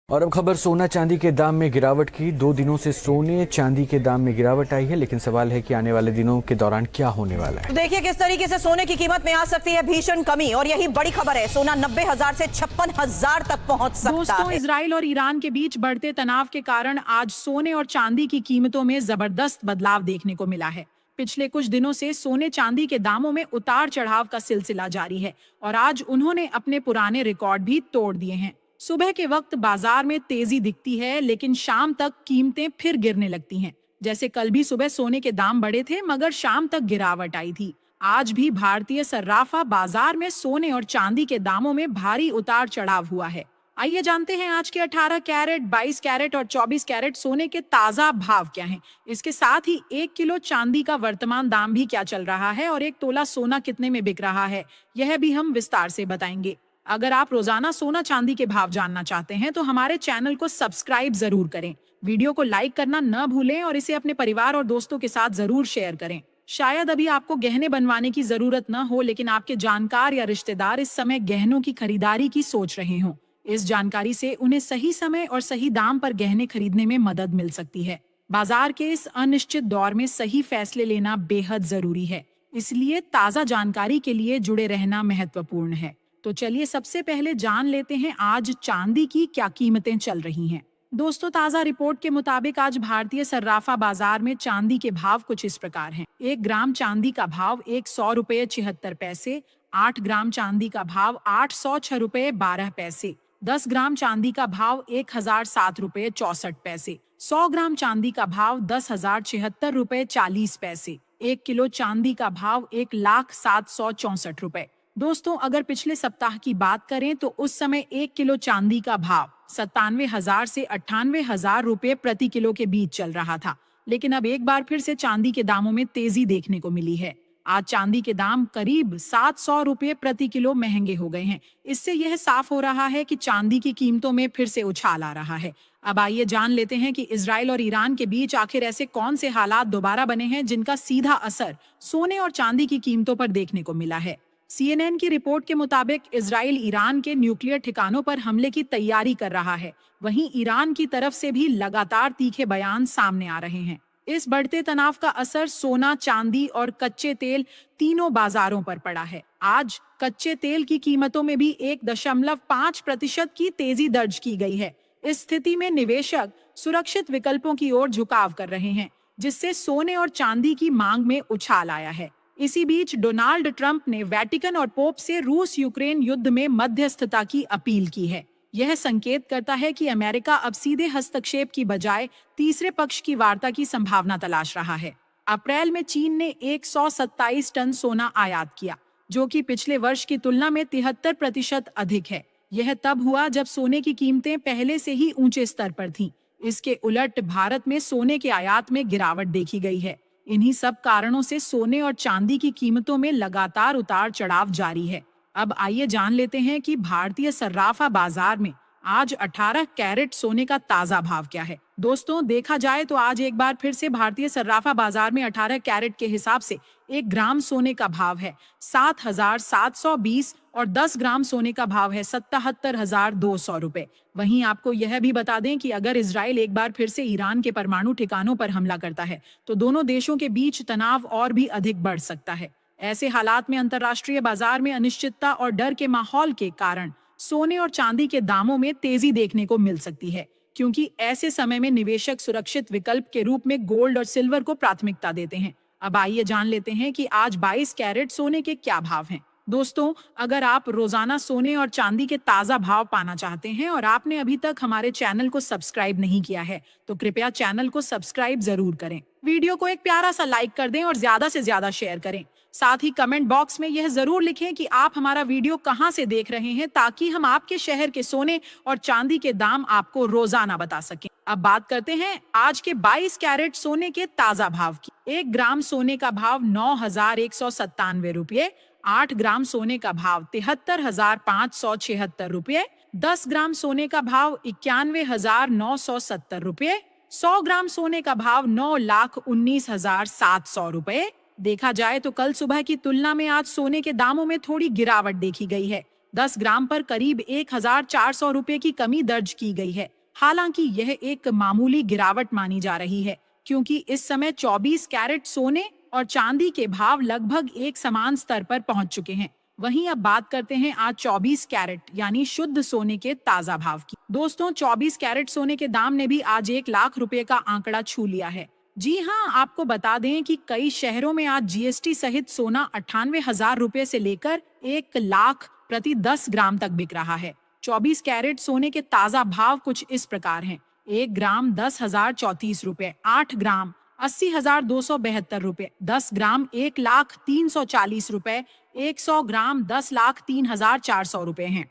और अब खबर सोना चांदी के दाम में गिरावट की। 2 दिनों से सोने चांदी के दाम में गिरावट आई है, लेकिन सवाल है कि आने वाले दिनों के दौरान क्या होने वाला है। तो देखिए किस तरीके से सोने की कीमत में आ सकती है भीषण कमी, और यही बड़ी खबर है। सोना 90,000 से 56,000 तक पहुंच सकता दोस्तों, है। इजराइल और ईरान के बीच बढ़ते तनाव के कारण आज सोने और चांदी की कीमतों में जबरदस्त बदलाव देखने को मिला है। पिछले कुछ दिनों से सोने चांदी के दामों में उतार चढ़ाव का सिलसिला जारी है और आज उन्होंने अपने पुराने रिकॉर्ड भी तोड़ दिए हैं। सुबह के वक्त बाजार में तेजी दिखती है, लेकिन शाम तक कीमतें फिर गिरने लगती हैं। जैसे कल भी सुबह सोने के दाम बढ़े थे, मगर शाम तक गिरावट आई थी। आज भी भारतीय सर्राफा बाजार में सोने और चांदी के दामों में भारी उतार चढ़ाव हुआ है। आइए जानते हैं आज के 18 कैरेट, 22 कैरेट और 24 कैरेट सोने के ताजा भाव क्या हैं। इसके साथ ही 1 किलो चांदी का वर्तमान दाम भी क्या चल रहा है और 1 तोला सोना कितने में बिक रहा है, यह भी हम विस्तार से बताएंगे। अगर आप रोजाना सोना चांदी के भाव जानना चाहते हैं तो हमारे चैनल को सब्सक्राइब जरूर करें, वीडियो को लाइक करना न भूलें और इसे अपने परिवार और दोस्तों के साथ जरूर शेयर करें। शायद अभी आपको गहने बनवाने की जरूरत न हो, लेकिन आपके जानकार या रिश्तेदार इस समय गहनों की खरीदारी की सोच रहे हों। इस जानकारी से उन्हें सही समय और सही दाम पर गहने खरीदने में मदद मिल सकती है। बाजार के इस अनिश्चित दौर में सही फैसले लेना बेहद जरूरी है, इसलिए ताजा जानकारी के लिए जुड़े रहना महत्वपूर्ण है। तो चलिए सबसे पहले जान लेते हैं आज चांदी की क्या कीमतें चल रही हैं। दोस्तों, ताजा रिपोर्ट के मुताबिक आज भारतीय सर्राफा बाजार में चांदी के भाव कुछ इस प्रकार हैं। 1 ग्राम चांदी का भाव 100 रुपये 76 पैसे, 8 ग्राम चांदी का भाव 806 रुपये 12 पैसे, 10 ग्राम चांदी का भाव 1007 रुपये 64 पैसे, 100 ग्राम चांदी का भाव 10,076 रुपये 40 पैसे, 1 किलो चांदी का भाव 1,0764 रुपये। दोस्तों, अगर पिछले सप्ताह की बात करें तो उस समय 1 किलो चांदी का भाव 97,000 से 98,000 रुपये प्रति किलो के बीच चल रहा था, लेकिन अब एक बार फिर से चांदी के दामों में तेजी देखने को मिली है। आज चांदी के दाम करीब 700 रुपये प्रति किलो महंगे हो गए हैं। इससे यह साफ हो रहा है कि चांदी की कीमतों में फिर से उछाल आ रहा है। अब आइए जान लेते हैं कि इजराइल और ईरान के बीच आखिर ऐसे कौन से हालात दोबारा बने हैं जिनका सीधा असर सोने और चांदी की कीमतों पर देखने को मिला है। CNN की रिपोर्ट के मुताबिक इजराइल ईरान के न्यूक्लियर ठिकानों पर हमले की तैयारी कर रहा है। वहीं ईरान की तरफ से भी लगातार तीखे बयान सामने आ रहे हैं। इस बढ़ते तनाव का असर सोना, चांदी और कच्चे तेल तीनों बाजारों पर पड़ा है। आज कच्चे तेल की कीमतों में भी 1.5% की तेजी दर्ज की गई है। इस स्थिति में निवेशक सुरक्षित विकल्पों की ओर झुकाव कर रहे हैं, जिससे सोने और चांदी की मांग में उछाल आया है। इसी बीच डोनाल्ड ट्रंप ने वेटिकन और पोप से रूस यूक्रेन युद्ध में मध्यस्थता की अपील की है। यह संकेत करता है कि अमेरिका अब सीधे हस्तक्षेप की बजाय तीसरे पक्ष की वार्ता की संभावना तलाश रहा है। अप्रैल में चीन ने 127 टन सोना आयात किया, जो कि पिछले वर्ष की तुलना में 73% अधिक है। यह तब हुआ जब सोने की कीमतें पहले से ही ऊंचे स्तर पर थीं। इसके उलट भारत में सोने के आयात में गिरावट देखी गई है। इन्हीं सब कारणों से सोने और चांदी की कीमतों में लगातार उतार चढ़ाव जारी है। अब आइए जान लेते हैं कि भारतीय सर्राफा बाजार में आज 18 कैरेट सोने का ताजा भाव क्या है। दोस्तों, देखा जाए तो आज एक बार फिर से भारतीय सर्राफा बाजार में 18 कैरेट के हिसाब से 1 ग्राम सोने का भाव है 7,720 और 10 ग्राम सोने का भाव है 77,200 रुपए। वहीं आपको यह भी बता दें कि अगर इजराइल एक बार फिर से ईरान के परमाणु ठिकानों पर हमला करता है तो दोनों देशों के बीच तनाव और भी अधिक बढ़ सकता है। ऐसे हालात में अंतर्राष्ट्रीय बाजार में अनिश्चितता और डर के माहौल के कारण सोने और चांदी के दामों में तेजी देखने को मिल सकती है, क्योंकि ऐसे समय में निवेशक सुरक्षित विकल्प के रूप में गोल्ड और सिल्वर को प्राथमिकता देते हैं। अब आइए जान लेते हैं कि आज 22 कैरेट सोने के क्या भाव हैं। दोस्तों, अगर आप रोजाना सोने और चांदी के ताजा भाव पाना चाहते हैं और आपने अभी तक हमारे चैनल को सब्सक्राइब नहीं किया है तो कृपया चैनल को सब्सक्राइब जरूर करें। वीडियो को एक प्यारा सा लाइक कर दें और ज्यादा से ज्यादा शेयर करें। साथ ही कमेंट बॉक्स में यह जरूर लिखें कि आप हमारा वीडियो कहां से देख रहे हैं, ताकि हम आपके शहर के सोने और चांदी के दाम आपको रोजाना बता सकें। अब बात करते हैं आज के 22 कैरेट सोने के ताजा भाव की। 1 ग्राम सोने का भाव 9,197 रुपये, 8 ग्राम सोने का भाव 73,576 रुपये, 10 ग्राम सोने का भाव 91,970 रुपये, 100 ग्राम सोने का भाव 9,19,700 रुपये। देखा जाए तो कल सुबह की तुलना में आज सोने के दामों में थोड़ी गिरावट देखी गई है। 10 ग्राम पर करीब 1,400 रुपए की कमी दर्ज की गई है। हालांकि यह एक मामूली गिरावट मानी जा रही है, क्योंकि इस समय 24 कैरेट सोने और चांदी के भाव लगभग एक समान स्तर पर पहुंच चुके हैं। वहीं अब बात करते हैं आज 24 कैरेट यानी शुद्ध सोने के ताजा भाव की। दोस्तों, 24 कैरेट सोने के दाम ने भी आज 1 लाख रुपए का आंकड़ा छू लिया है। जी हाँ, आपको बता दें कि कई शहरों में आज जीएसटी सहित सोना 98,000 रुपए से लेकर 1 लाख प्रति 10 ग्राम तक बिक रहा है। 24 कैरेट सोने के ताजा भाव कुछ इस प्रकार हैं। 1 ग्राम 10,034 रुपए, 8 ग्राम 80,272 रुपए, 10 ग्राम 1,03,40 रुपए, 100 ग्राम 10,03,400 रुपए हैं।